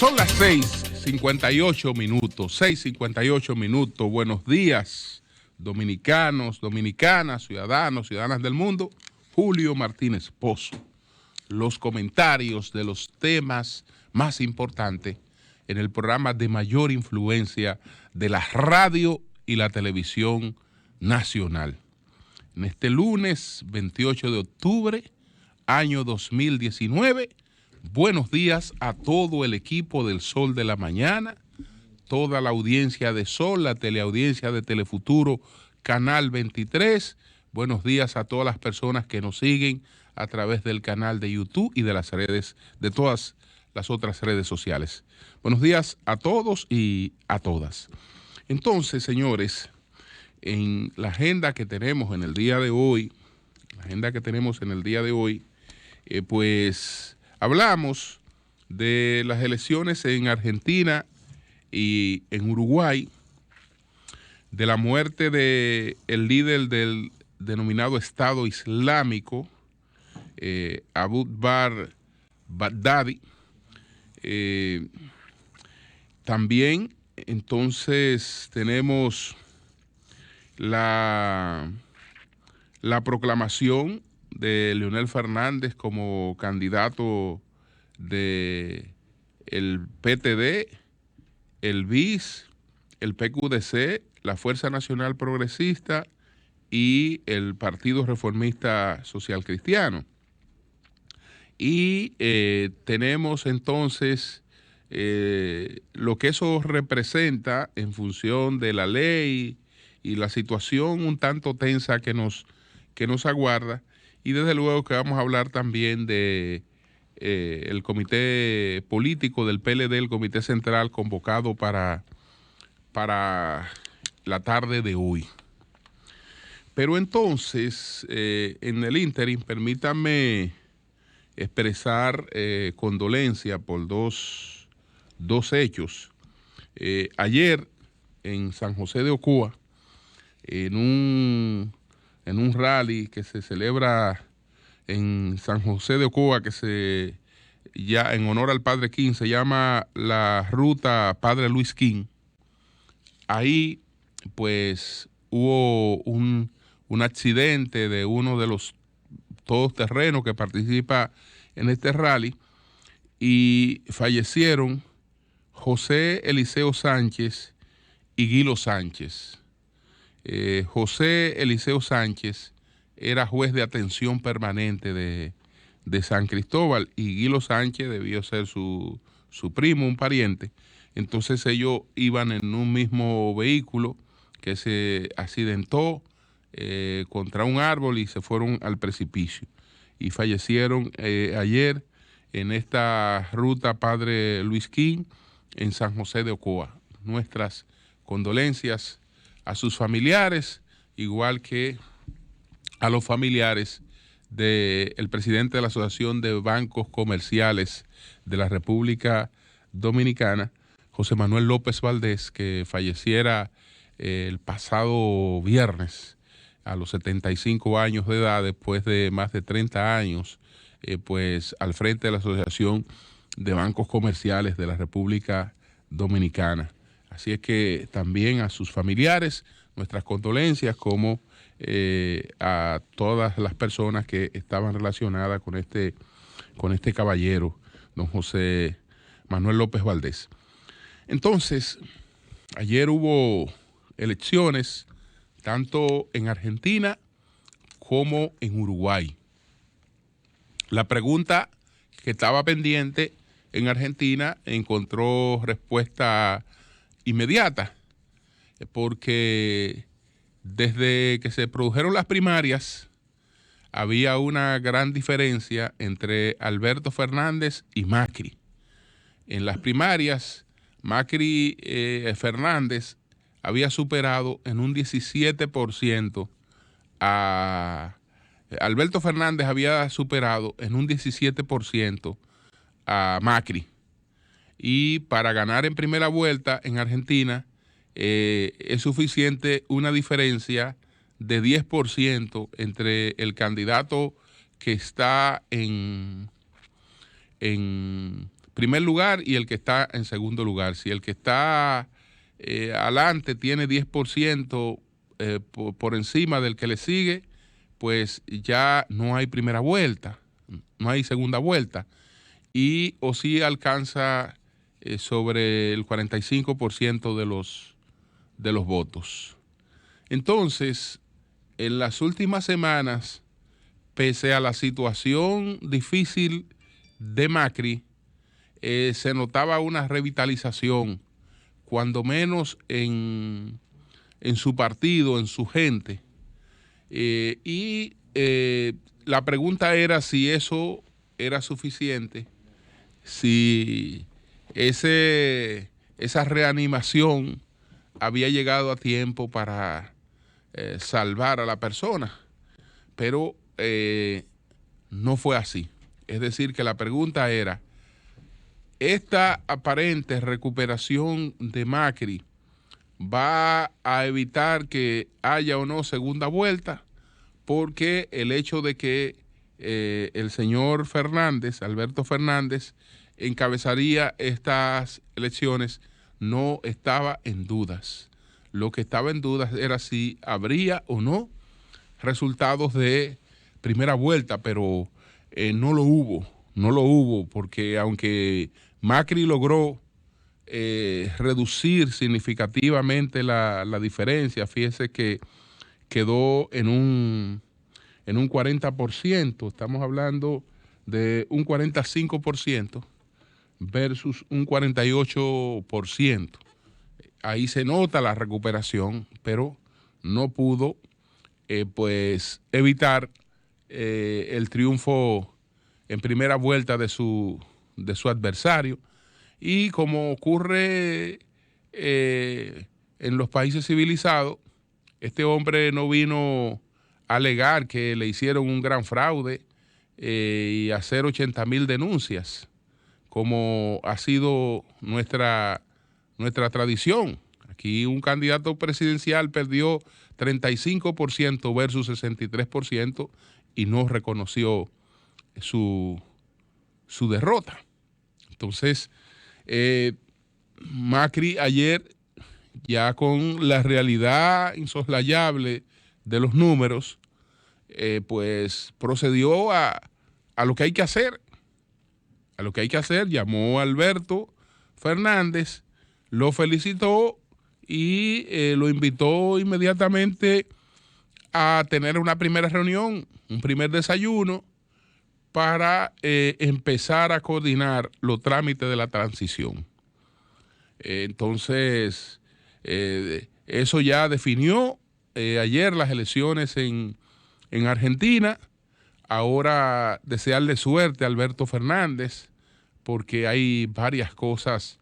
Son las 6:58 minutos, 6:58 minutos. Buenos días, dominicanos, dominicanas, ciudadanos, ciudadanas del mundo. Julio Martínez Pozo. Los comentarios de los temas más importantes en el programa de mayor influencia de la radio y la televisión nacional. En este lunes 28 de octubre, año 2019, buenos días a todo el equipo del Sol de la Mañana, toda la audiencia de Sol, la teleaudiencia de Telefuturo, Canal 23. Buenos días a todas las personas que nos siguen a través del canal de YouTube y de las redes, de todas las otras redes sociales. Buenos días a todos y a todas. Entonces, señores, en la agenda que tenemos en el día de hoy, pues hablamos de las elecciones en Argentina y en Uruguay, de la muerte del líder del denominado Estado Islámico, Abu Bakr Baghdadi. También, entonces, tenemos la proclamación de Leonel Fernández como candidato de el PTD, el BIS, el PQDC, la Fuerza Nacional Progresista y el Partido Reformista Social Cristiano. Y tenemos entonces lo que eso representa en función de la ley y la situación un tanto tensa que nos aguarda. Y desde luego que vamos a hablar también de el comité político del PLD, el comité central convocado para la tarde de hoy. Pero entonces, en el ínterin, permítanme expresar condolencia por dos hechos. Ayer, en San José de Ocoa, en un rally que se celebra en San José de Ocoa, que ya en honor al Padre King, se llama la Ruta Padre Luis King. Ahí, pues, hubo un accidente de uno de los todoterrenos que participa en este rally y fallecieron José Eliseo Sánchez y Guilo Sánchez. José Eliseo Sánchez era juez de atención permanente de San Cristóbal y Guilo Sánchez debió ser su primo, un pariente. Entonces ellos iban en un mismo vehículo que se accidentó contra un árbol y se fueron al precipicio. Y fallecieron ayer en esta ruta Padre Luis King en San José de Ocoa. Nuestras condolencias a sus familiares, igual que a los familiares del presidente de la Asociación de Bancos Comerciales de la República Dominicana, José Manuel López Valdés, que falleciera el pasado viernes a los 75 años de edad, después de más de 30 años, pues al frente de la Asociación de Bancos Comerciales de la República Dominicana. Así es que también a sus familiares nuestras condolencias, como a todas las personas que estaban relacionadas con este caballero, don José Manuel López Valdés. Entonces, ayer hubo elecciones tanto en Argentina como en Uruguay. La pregunta que estaba pendiente en Argentina encontró respuesta inmediata, porque desde que se produjeron las primarias había una gran diferencia entre Alberto Fernández y Macri. En las primarias, Macri Fernández había superado en un 17% Alberto Fernández había superado en un 17% a Macri. Y para ganar en primera vuelta en Argentina es suficiente una diferencia de 10% entre el candidato que está en primer lugar y el que está en segundo lugar. Si el que está adelante tiene 10% por encima del que le sigue, pues ya no hay primera vuelta, no hay segunda vuelta. Y o si alcanza sobre el 45% de los votos. Entonces, en las últimas semanas, pese a la situación difícil de Macri, se notaba una revitalización, cuando menos en su partido, en su gente. Y la pregunta era si eso era suficiente, si esa reanimación había llegado a tiempo para salvar a la persona, pero no fue así. Es decir, que la pregunta era, ¿esta aparente recuperación de Macri va a evitar que haya o no segunda vuelta? Porque el hecho de que el señor Fernández, Alberto Fernández, encabezaría estas elecciones no estaba en dudas. Lo que estaba en dudas era si habría o no resultados de primera vuelta, pero no lo hubo, porque aunque Macri logró reducir significativamente la diferencia, fíjese que quedó en un 40%, estamos hablando de un 45% versus un 48%. Ahí se nota la recuperación, pero no pudo pues evitar el triunfo en primera vuelta de su adversario. Y como ocurre en los países civilizados, este hombre no vino a alegar que le hicieron un gran fraude y hacer 80,000 denuncias, como ha sido nuestra tradición. Aquí un candidato presidencial perdió 35% versus 63% y no reconoció su derrota. Entonces, Macri ayer, ya con la realidad insoslayable de los números, pues procedió a lo que hay que hacer. A lo que hay que hacer, llamó a Alberto Fernández, lo felicitó y lo invitó inmediatamente a tener una primera reunión, un primer desayuno, para empezar a coordinar los trámites de la transición. Entonces, eso ya definió ayer las elecciones en Argentina. Ahora desearle suerte a Alberto Fernández, porque hay varias cosas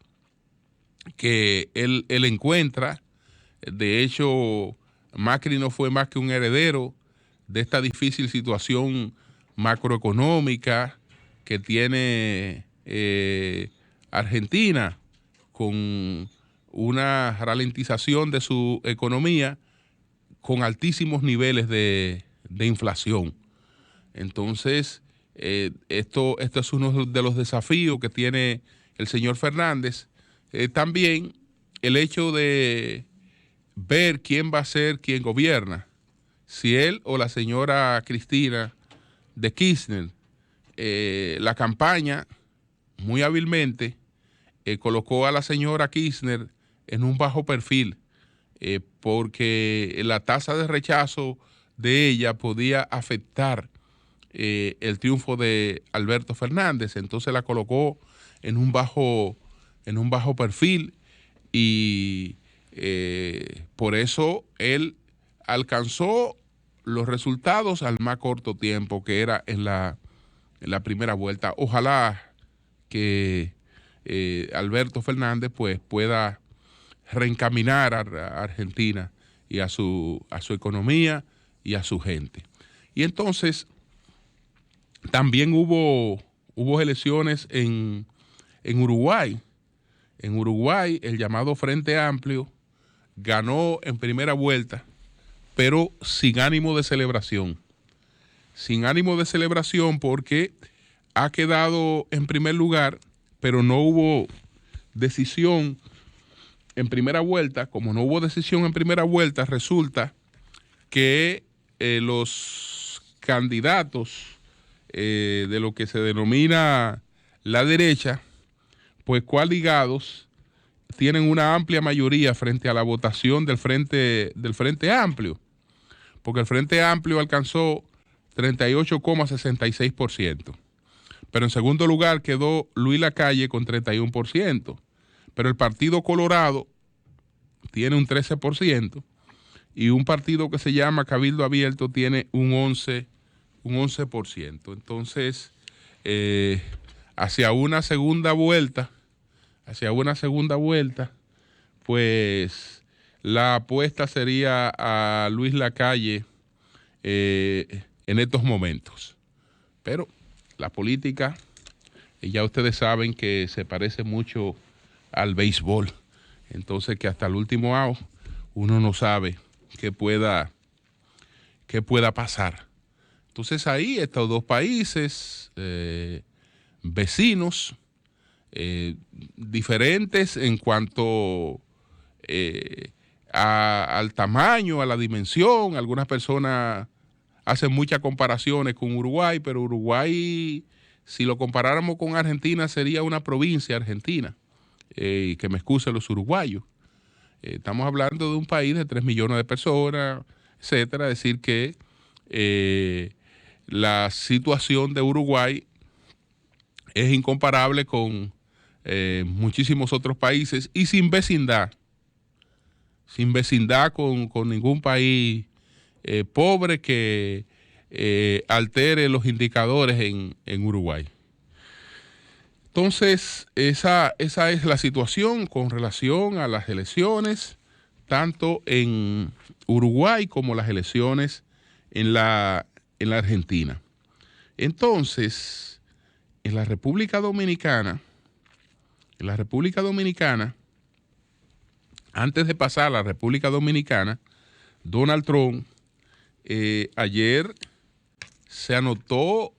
que él encuentra. De hecho, Macri no fue más que un heredero de esta difícil situación macroeconómica que tiene Argentina, con una ralentización de su economía, con altísimos niveles de inflación. Entonces, esto es uno de los desafíos que tiene el señor Fernández. También el hecho de ver quién va a ser quien gobierna, si él o la señora Cristina de Kirchner. La campaña, muy hábilmente, colocó a la señora Kirchner en un bajo perfil, porque la tasa de rechazo de ella podía afectar el triunfo de Alberto Fernández. Entonces la colocó en un bajo perfil y por eso él alcanzó los resultados al más corto tiempo, que era en la primera vuelta. Ojalá que Alberto Fernández pues pueda reencaminar a Argentina y a su economía y a su gente. Y entonces también hubo elecciones en Uruguay. En Uruguay, el llamado Frente Amplio ganó en primera vuelta, pero sin ánimo de celebración. Sin ánimo de celebración, porque ha quedado en primer lugar pero no hubo decisión en primera vuelta. Como no hubo decisión en primera vuelta, resulta que los candidatos de lo que se denomina la derecha, pues coaligados, tienen una amplia mayoría frente a la votación del Frente Amplio, porque el Frente Amplio alcanzó 38,66%. Pero en segundo lugar quedó Luis Lacalle con 31%. Pero el Partido Colorado tiene un 13% y un partido que se llama Cabildo Abierto tiene un 11%. Entonces, hacia una segunda vuelta, pues la apuesta sería a Luis Lacalle en estos momentos. Pero la política, ya ustedes saben que se parece mucho al béisbol. Entonces, que hasta el último out uno no sabe qué pueda pasar. Entonces, ahí estos dos países vecinos, diferentes en cuanto al tamaño, a la dimensión. Algunas personas hacen muchas comparaciones con Uruguay, pero Uruguay, si lo comparáramos con Argentina, sería una provincia argentina. Que me excusen los uruguayos. Estamos hablando de un país de 3 millones de personas, etcétera. Es decir que la situación de Uruguay es incomparable con muchísimos otros países y sin vecindad con ningún país pobre que altere los indicadores en Uruguay. Entonces, esa es la situación con relación a las elecciones, tanto en Uruguay como las elecciones en la Argentina. Entonces, en la República Dominicana, antes de pasar a la República Dominicana, Donald Trump ayer se anotó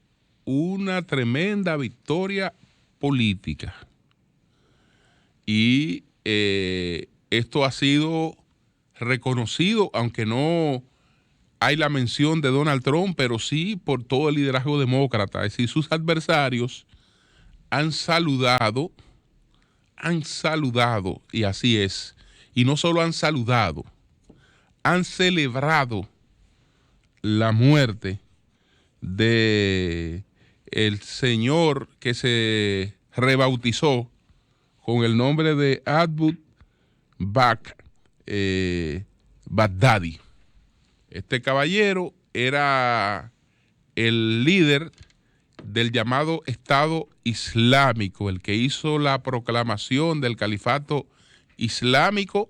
una tremenda victoria política. Y esto ha sido reconocido, aunque no hay la mención de Donald Trump, pero sí por todo el liderazgo demócrata. Es decir, sus adversarios han saludado, y así es. Y no solo han saludado, han celebrado la muerte de el señor que se rebautizó con el nombre de Abu Bakr Baghdadi. Este caballero era el líder del llamado Estado Islámico, el que hizo la proclamación del califato islámico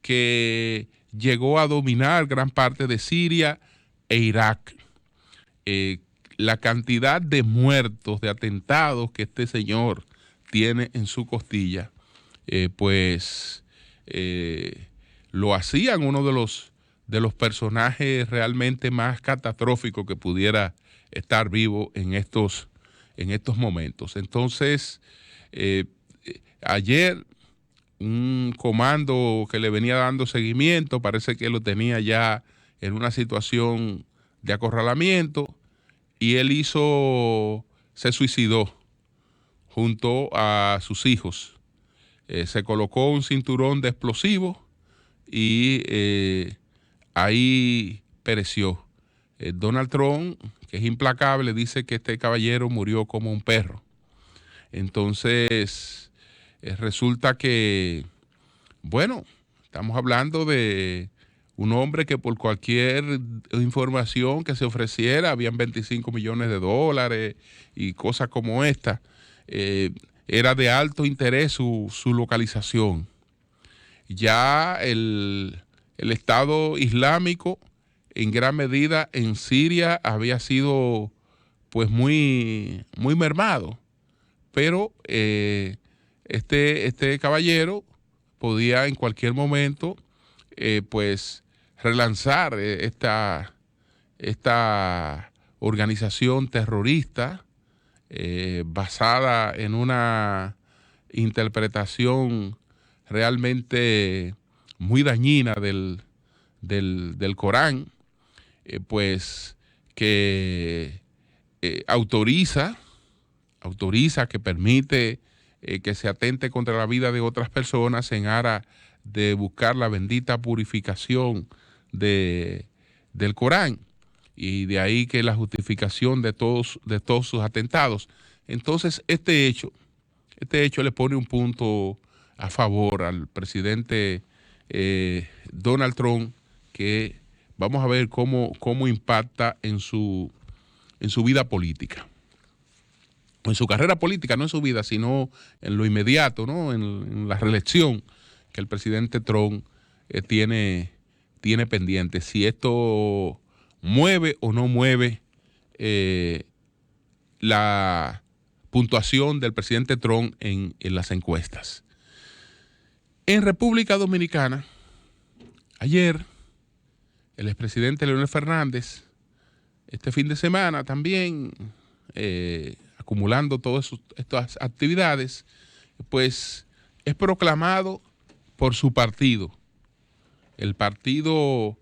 que llegó a dominar gran parte de Siria e Irak. La cantidad de muertos, de atentados que este señor tiene en su costilla, lo hacían uno de los personajes realmente más catastróficos que pudiera estar vivo en estos momentos. Entonces, ayer un comando que le venía dando seguimiento, parece que lo tenía ya en una situación de acorralamiento, y él se suicidó junto a sus hijos. Se colocó un cinturón de explosivos y ahí pereció. Donald Trump, que es implacable, dice que este caballero murió como un perro. Entonces, resulta que, bueno, estamos hablando de un hombre que por cualquier información que se ofreciera, habían 25 millones de dólares y cosas como esta. Era de alto interés su localización. Ya el Estado Islámico, en gran medida en Siria, había sido pues muy mermado. Pero este caballero podía en cualquier momento pues relanzar esta organización terrorista basada en una interpretación realmente muy dañina del Corán, pues que autoriza, que permite que se atente contra la vida de otras personas en aras de buscar la bendita purificación del Corán, y de ahí que la justificación de todos sus atentados. Entonces, este hecho le pone un punto a favor al presidente Donald Trump, que vamos a ver cómo impacta en su vida política, en su carrera política, no en su vida, sino en lo inmediato, ¿no? En la reelección que el presidente Trump tiene pendiente. Si esto mueve o no mueve la puntuación del presidente Trump en las encuestas. En República Dominicana, ayer, el expresidente Leonel Fernández, este fin de semana también, acumulando todas estas actividades, pues es proclamado por su partido, el partido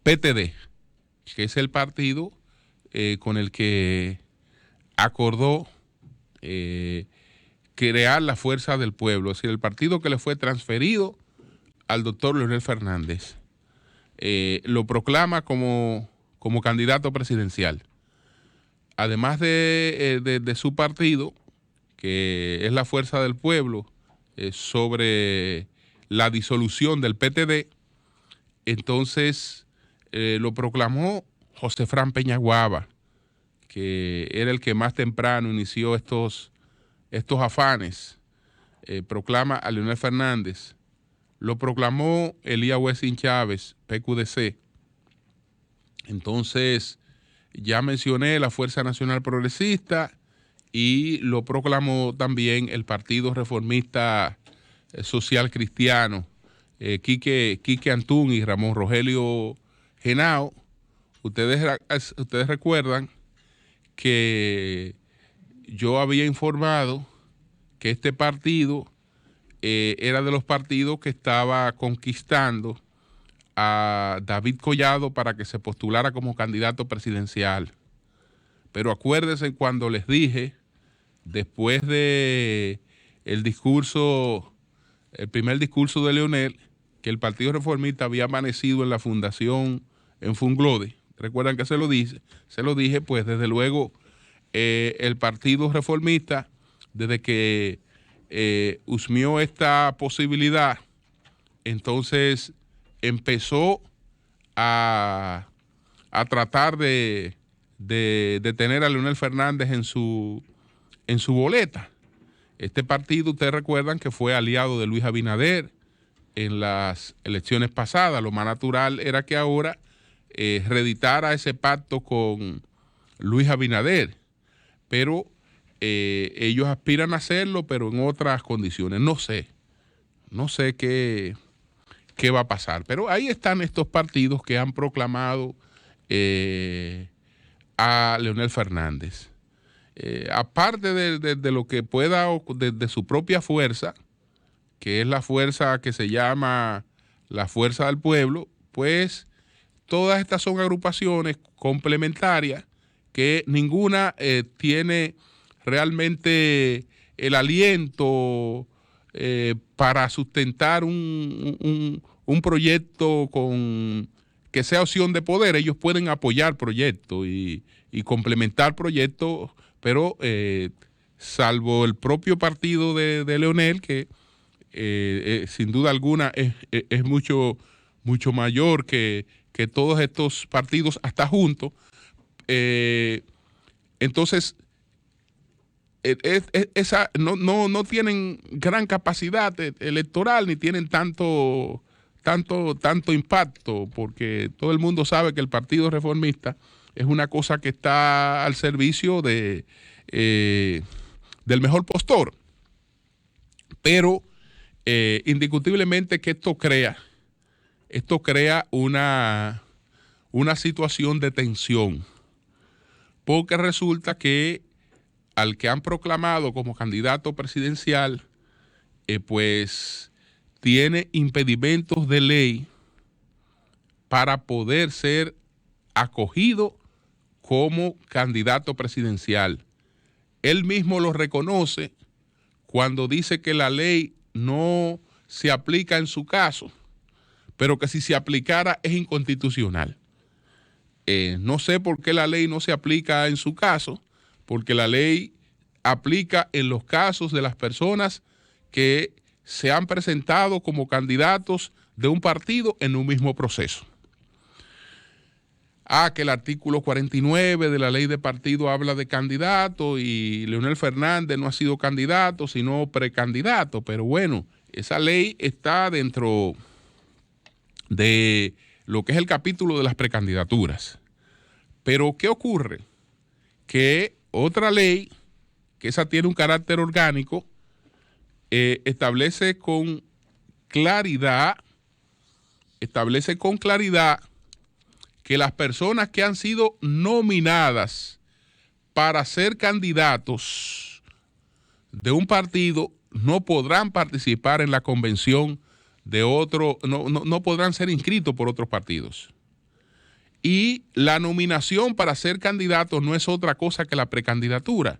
PTD, que es el partido con el que acordó crear la Fuerza del Pueblo, es decir, el partido que le fue transferido al doctor Leonel Fernández. Lo proclama como candidato presidencial. Además de su partido, que es la Fuerza del Pueblo, sobre la disolución del PTD, entonces lo proclamó José Fran Peñaguaba, que era el que más temprano inició estos afanes. Proclama a Leonel Fernández. Lo proclamó Elías Wessing Chávez, PQDC. Entonces, ya mencioné la Fuerza Nacional Progresista, y lo proclamó también el Partido Reformista Social Cristiano, Quique Antún y Ramón Rogelio Genao. Ustedes recuerdan que yo había informado que este partido era de los partidos que estaba conquistando a David Collado para que se postulara como candidato presidencial. Pero acuérdense cuando les dije, después de el primer discurso de Leonel, que el Partido Reformista había amanecido en la fundación en Funglode. Recuerdan que se lo dije, pues desde luego el Partido Reformista, desde que usmió esta posibilidad, entonces empezó a tratar de tener a Leonel Fernández en su boleta. Este partido, ustedes recuerdan que fue aliado de Luis Abinader en las elecciones pasadas. Lo más natural era que ahora reeditara ese pacto con Luis Abinader, pero ellos aspiran a hacerlo, pero en otras condiciones. No sé qué va a pasar, pero ahí están estos partidos que han proclamado a Leonel Fernández. Aparte de lo que pueda, de su propia fuerza, que es la fuerza que se llama la Fuerza del Pueblo, pues todas estas son agrupaciones complementarias que ninguna tiene realmente el aliento para sustentar un proyecto que sea opción de poder. Ellos pueden apoyar proyectos y complementar proyectos, pero salvo el propio partido de Leonel, que sin duda alguna es mucho mayor que todos estos partidos hasta juntos. Entonces, no tienen gran capacidad electoral, ni tienen tanto impacto, porque todo el mundo sabe que el Partido Reformista es una cosa que está al servicio del mejor postor. Pero indiscutiblemente que esto crea una situación de tensión, porque resulta que al que han proclamado como candidato presidencial, pues tiene impedimentos de ley para poder ser acogido como candidato presidencial. Él mismo lo reconoce cuando dice que la ley no se aplica en su caso, pero que si se aplicara es inconstitucional. No sé por qué la ley no se aplica en su caso, porque la ley aplica en los casos de las personas que se han presentado como candidatos de un partido en un mismo proceso. Que el artículo 49 de la ley de partido habla de candidato y Leonel Fernández no ha sido candidato, sino precandidato, pero bueno, esa ley está dentro de lo que es el capítulo de las precandidaturas. Pero ¿qué ocurre? Que otra ley, que esa tiene un carácter orgánico, establece con claridad que las personas que han sido nominadas para ser candidatos de un partido no podrán participar en la convención de otro, no podrán ser inscritos por otros partidos. Y la nominación para ser candidato no es otra cosa que la precandidatura.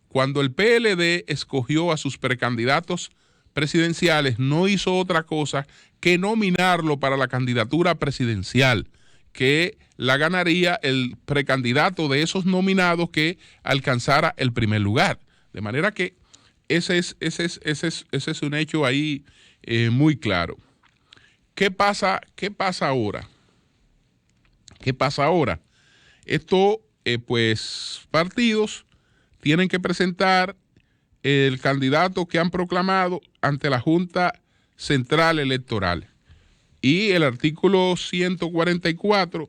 Cuando el PLD escogió a sus precandidatos presidenciales, no hizo otra cosa que nominarlo para la candidatura presidencial, que la ganaría el precandidato de esos nominados que alcanzara el primer lugar. De manera que ese es un hecho ahí muy claro. ¿Qué pasa ahora? ¿Qué pasa ahora? Esto, pues, partidos tienen que presentar el candidato que han proclamado ante la Junta Central Electoral. Y el artículo 144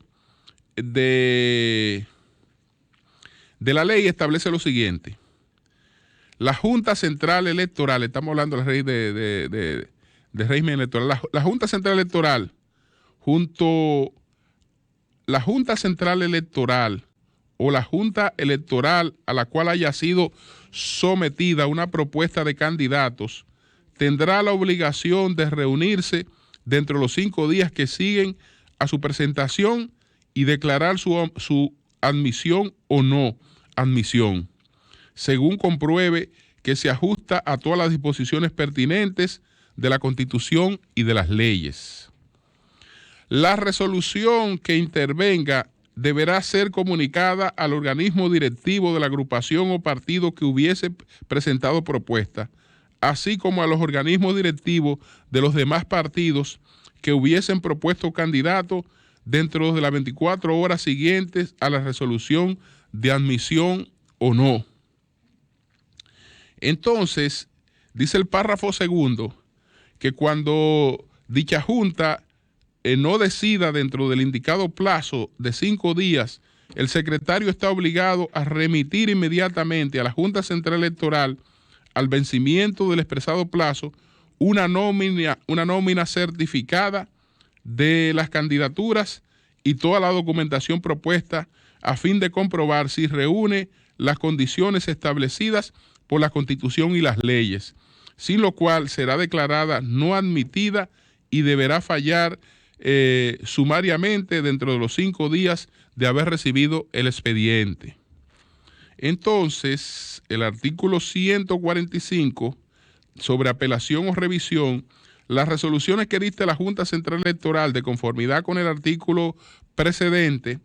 de la ley establece lo siguiente. La Junta Central Electoral, estamos hablando de la ley de régimen electoral, la Junta Central Electoral, la Junta Central Electoral o la Junta Electoral a la cual haya sido sometida una propuesta de candidatos, tendrá la obligación de reunirse dentro de los 5 días que siguen a su presentación y declarar su admisión o no admisión, según compruebe que se ajusta a todas las disposiciones pertinentes de la Constitución y de las leyes. La resolución que intervenga deberá ser comunicada al organismo directivo de la agrupación o partido que hubiese presentado propuesta, así como a los organismos directivos de los demás partidos que hubiesen propuesto candidatos dentro de las 24 horas siguientes a la resolución de admisión o no. Entonces, dice el párrafo segundo, que cuando dicha junta no decida dentro del indicado plazo de 5 días, el secretario está obligado a remitir inmediatamente a la Junta Central Electoral, al vencimiento del expresado plazo, una nómina certificada de las candidaturas y toda la documentación propuesta a fin de comprobar si reúne las condiciones establecidas por la Constitución y las leyes, sin lo cual será declarada no admitida y deberá fallar sumariamente dentro de los 5 días de haber recibido el expediente. Entonces, el artículo 145 sobre apelación o revisión, las resoluciones que dicte la Junta Central Electoral de conformidad con el artículo precedente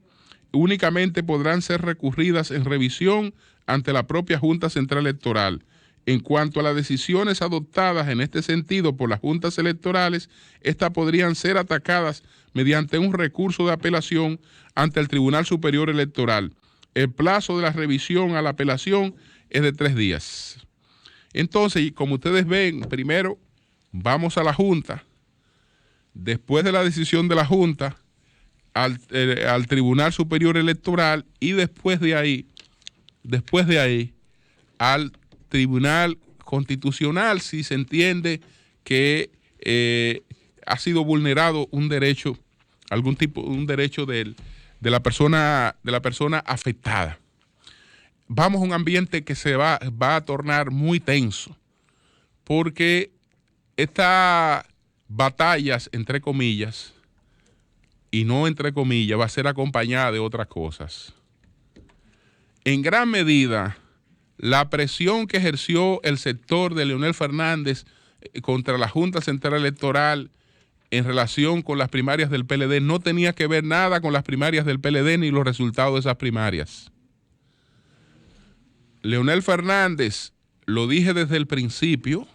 únicamente podrán ser recurridas en revisión ante la propia Junta Central Electoral. En cuanto a las decisiones adoptadas en este sentido por las juntas electorales, estas podrían ser atacadas mediante un recurso de apelación ante el Tribunal Superior Electoral. El plazo de la revisión a la apelación es de 3 días. Entonces, como ustedes ven, primero vamos a la Junta, después de la decisión de la Junta, al Tribunal Superior Electoral y después de ahí, al Tribunal Constitucional, si se entiende que ha sido vulnerado un derecho, un derecho de la persona afectada. vamos a un ambiente que se va a tornar muy tenso, porque estas batallas, entre comillas, y no entre comillas, va a ser acompañada de otras cosas. En gran medida, la presión que ejerció el sector de Leonel Fernández contra la Junta Central Electoral en relación con las primarias del PLD no tenía que ver nada con las primarias del PLD ni los resultados de esas primarias. Leonel Fernández, lo dije desde el principio,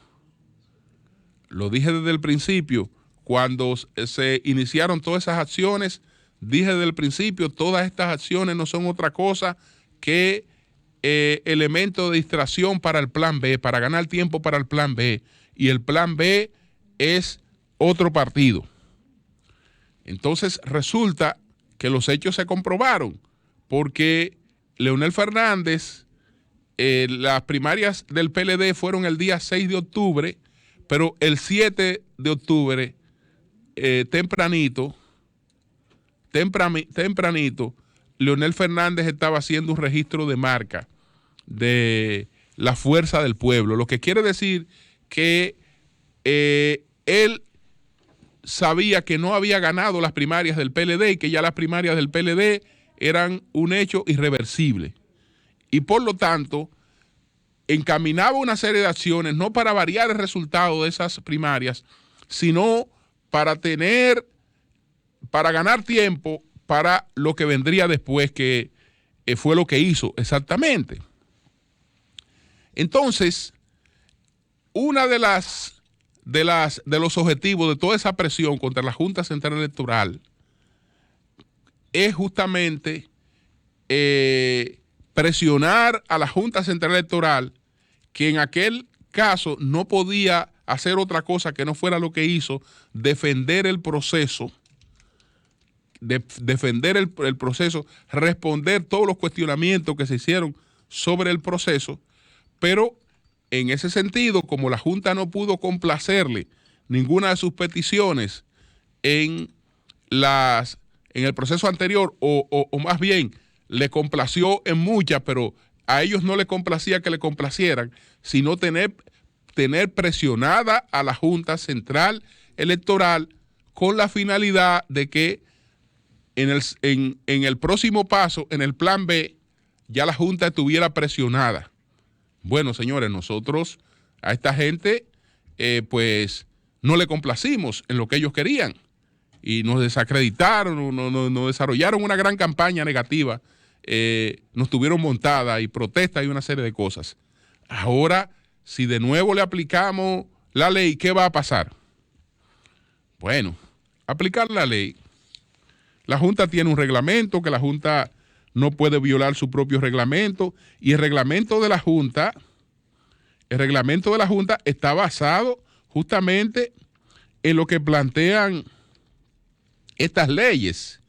cuando se iniciaron todas esas acciones, dije desde el principio, todas estas acciones no son otra cosa que elementos de distracción para el plan B, para ganar tiempo para el plan B. Y el plan B es otro partido. Entonces resulta que los hechos se comprobaron, porque Leonel Fernández, las primarias del PLD fueron el día 6 de octubre, pero el 7 de octubre, tempranito, Leonel Fernández estaba haciendo un registro de marca de la Fuerza del Pueblo, lo que quiere decir que él sabía que no había ganado las primarias del PLD y que ya las primarias del PLD eran un hecho irreversible. Y por lo tanto, encaminaba una serie de acciones, no para variar el resultado de esas primarias, sino para ganar tiempo para lo que vendría después, que fue lo que hizo exactamente. Entonces, una de los objetivos de toda esa presión contra la Junta Central Electoral es justamente presionar a la Junta Central Electoral, que en aquel caso no podía hacer otra cosa que no fuera lo que hizo, defender el proceso, responder todos los cuestionamientos que se hicieron sobre el proceso, pero en ese sentido, como la Junta no pudo complacerle ninguna de sus peticiones en el proceso anterior, o más bien le complació en muchas, pero a ellos no les complacía que le complacieran, sino tener presionada a la Junta Central Electoral con la finalidad de que en el próximo paso, en el plan B, ya la Junta estuviera presionada. Bueno, señores, nosotros a esta gente pues no le complacimos en lo que ellos querían y nos desacreditaron, nos desarrollaron una gran campaña negativa, nos tuvieron montada y protestas y una serie de cosas. Ahora, si de nuevo le aplicamos la ley, ¿qué va a pasar? Bueno, aplicar la ley. La Junta tiene un reglamento, que la Junta no puede violar su propio reglamento, y el reglamento de la Junta está basado justamente en lo que plantean estas leyes.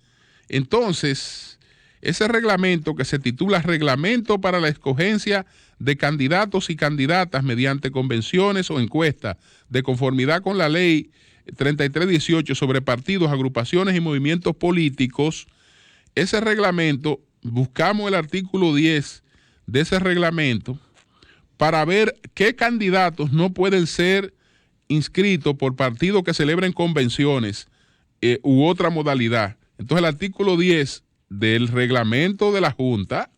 Entonces, ese reglamento, que se titula Reglamento para la Escogencia de Candidatos y Candidatas mediante convenciones o encuestas de conformidad con la Ley 3318 sobre partidos, agrupaciones y movimientos políticos, ese reglamento, buscamos el artículo 10 de ese reglamento para ver qué candidatos no pueden ser inscritos por partidos que celebren convenciones u otra modalidad. Entonces, el artículo 10 del reglamento de la Junta,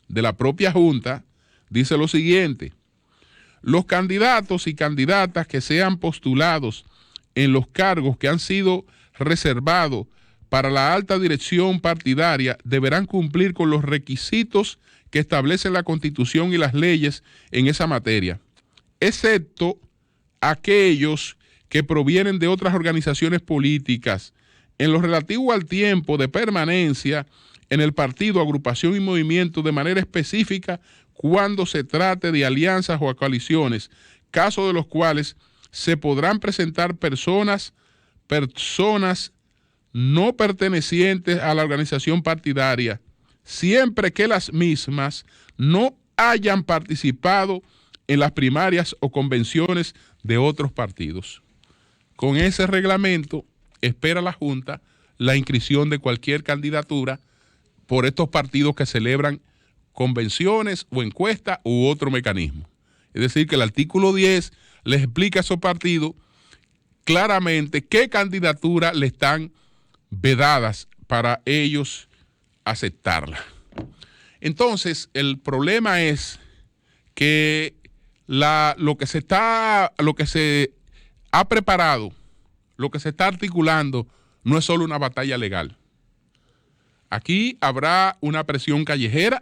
de la propia Junta, dice lo siguiente: los candidatos y candidatas que sean postulados en los cargos que han sido reservados para la alta dirección partidaria deberán cumplir con los requisitos que establecen la Constitución y las leyes en esa materia, excepto aquellos que provienen de otras organizaciones políticas, en lo relativo al tiempo de permanencia en el partido, agrupación y movimiento de manera específica cuando se trate de alianzas o coaliciones, casos de los cuales se podrán presentar personas no pertenecientes a la organización partidaria, siempre que las mismas no hayan participado en las primarias o convenciones de otros partidos. Con ese reglamento espera la Junta la inscripción de cualquier candidatura por estos partidos que celebran convenciones o encuestas u otro mecanismo. Es decir, que el artículo 10 les explica a esos partidos claramente qué candidaturas le están vedadas para ellos aceptarla. Entonces, el problema es que lo que se ha preparado, lo que se está articulando, no es solo una batalla legal. Aquí habrá una presión callejera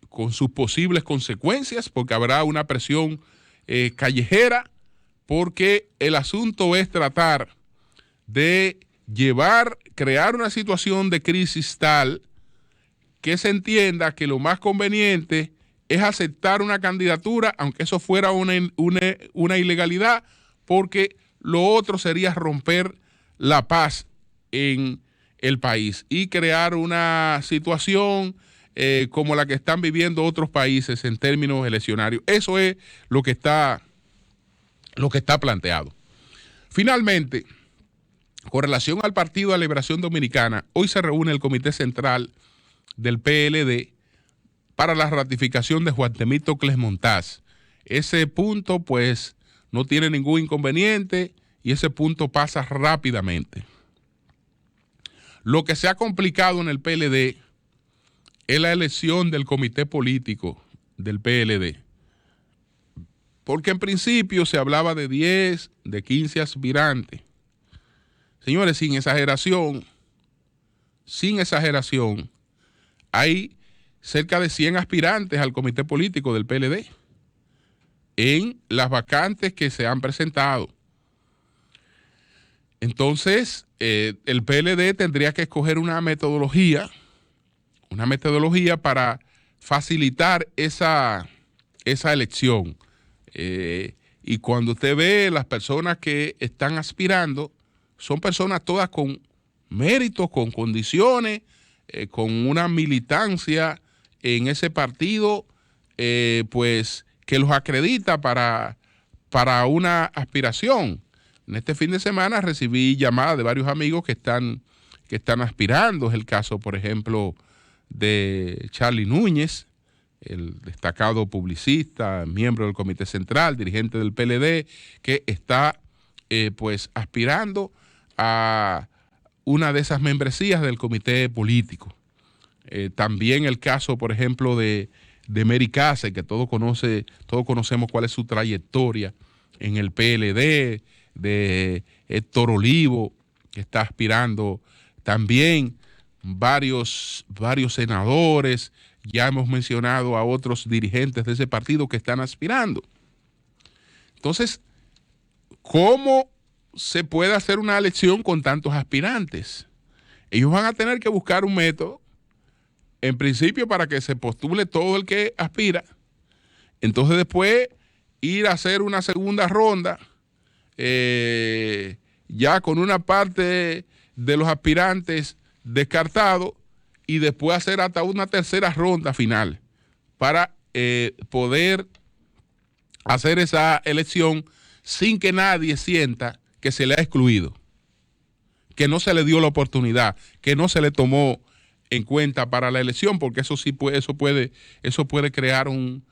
con sus posibles consecuencias, porque habrá una presión callejera, porque el asunto es tratar de crear una situación de crisis tal que se entienda que lo más conveniente es aceptar una candidatura, aunque eso fuera una ilegalidad, porque lo otro sería romper la paz en el país y crear una situación como la que están viviendo otros países en términos eleccionarios. Eso es lo que está planteado. Finalmente, con relación al Partido de la Liberación Dominicana, hoy se reúne el Comité Central del PLD para la ratificación de Juan Temístocles Clesmontaz. Ese punto, pues, no tiene ningún inconveniente y ese punto pasa rápidamente. Lo que se ha complicado en el PLD es la elección del comité político del PLD. Porque en principio se hablaba de 10, de 15 aspirantes. Señores, sin exageración, hay cerca de 100 aspirantes al comité político del PLD en las vacantes que se han presentado. Entonces, el PLD tendría que escoger una metodología para facilitar esa elección. Y cuando usted ve las personas que están aspirando, son personas todas con méritos, con condiciones, con una militancia en ese partido, pues que los acredita para una aspiración. En este fin de semana recibí llamadas de varios amigos que están aspirando. Es el caso, por ejemplo, de Charlie Núñez, el destacado publicista, miembro del Comité Central, dirigente del PLD, que está pues aspirando a una de esas membresías del comité político. También el caso, por ejemplo, de Mary Casey, que todos conocemos cuál es su trayectoria en el PLD, de Héctor Olivo, que está aspirando también, varios senadores. Ya hemos mencionado a otros dirigentes de ese partido que están aspirando. Entonces, ¿cómo se puede hacer una elección con tantos aspirantes? Ellos van a tener que buscar un método, en principio, para que se postule todo el que aspira. Entonces, después, ir a hacer una segunda ronda, ya con una parte de los aspirantes descartados, y después hacer hasta una tercera ronda final para poder hacer esa elección sin que nadie sienta que se le ha excluido, que no se le dio la oportunidad, que no se le tomó en cuenta para la elección, porque eso puede crear un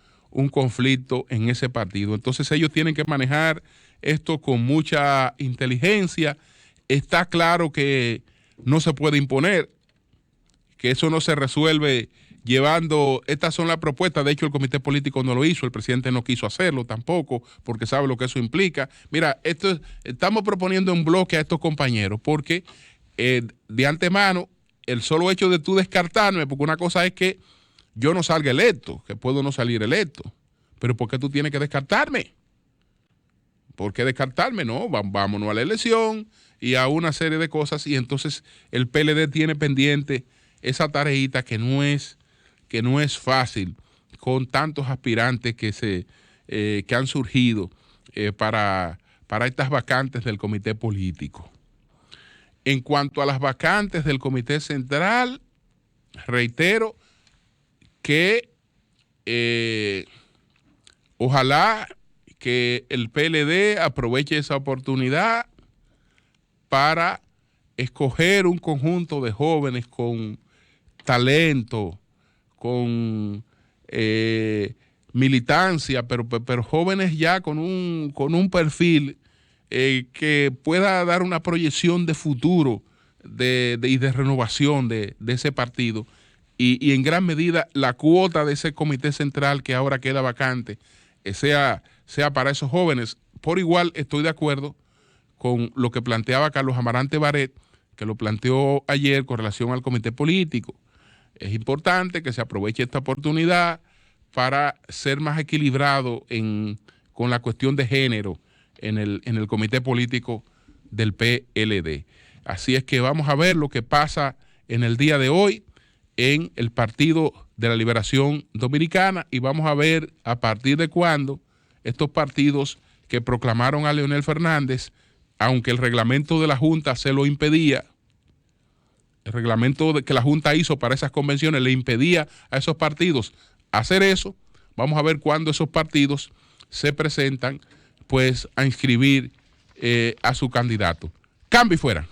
conflicto en ese partido. Entonces ellos tienen que manejar esto con mucha inteligencia. Está claro que no se puede imponer, que eso no se resuelve llevando, estas son las propuestas. De hecho, el comité político no lo hizo, el presidente no quiso hacerlo tampoco, porque sabe lo que eso implica. Mira, estamos proponiendo un bloque a estos compañeros, porque de antemano, el solo hecho de tú descartarme, porque una cosa es que yo no salga electo, que puedo no salir electo, pero ¿por qué tú tienes que descartarme? ¿Por qué descartarme? No, vámonos a la elección y a una serie de cosas, y entonces el PLD tiene pendiente esa tareita que no es fácil, con tantos aspirantes que han surgido para estas vacantes del comité político. En cuanto a las vacantes del comité central, reitero que ojalá que el PLD aproveche esa oportunidad para escoger un conjunto de jóvenes con talento, con militancia, pero jóvenes ya con un perfil que pueda dar una proyección de futuro y de renovación de ese partido. Y en gran medida la cuota de ese comité central que ahora queda vacante sea para esos jóvenes. Por igual estoy de acuerdo con lo que planteaba Carlos Amarante Baret, que lo planteó ayer con relación al comité político. Es importante que se aproveche esta oportunidad para ser más equilibrado con la cuestión de género en el comité político del PLD. Así es que vamos a ver lo que pasa en el día de hoy en el Partido de la Liberación Dominicana y vamos a ver a partir de cuándo estos partidos que proclamaron a Leonel Fernández, aunque el reglamento de la Junta se lo impedía, el reglamento que la Junta hizo para esas convenciones le impedía a esos partidos hacer eso. Vamos a ver cuándo esos partidos se presentan pues a inscribir a su candidato. Cambio y fuera.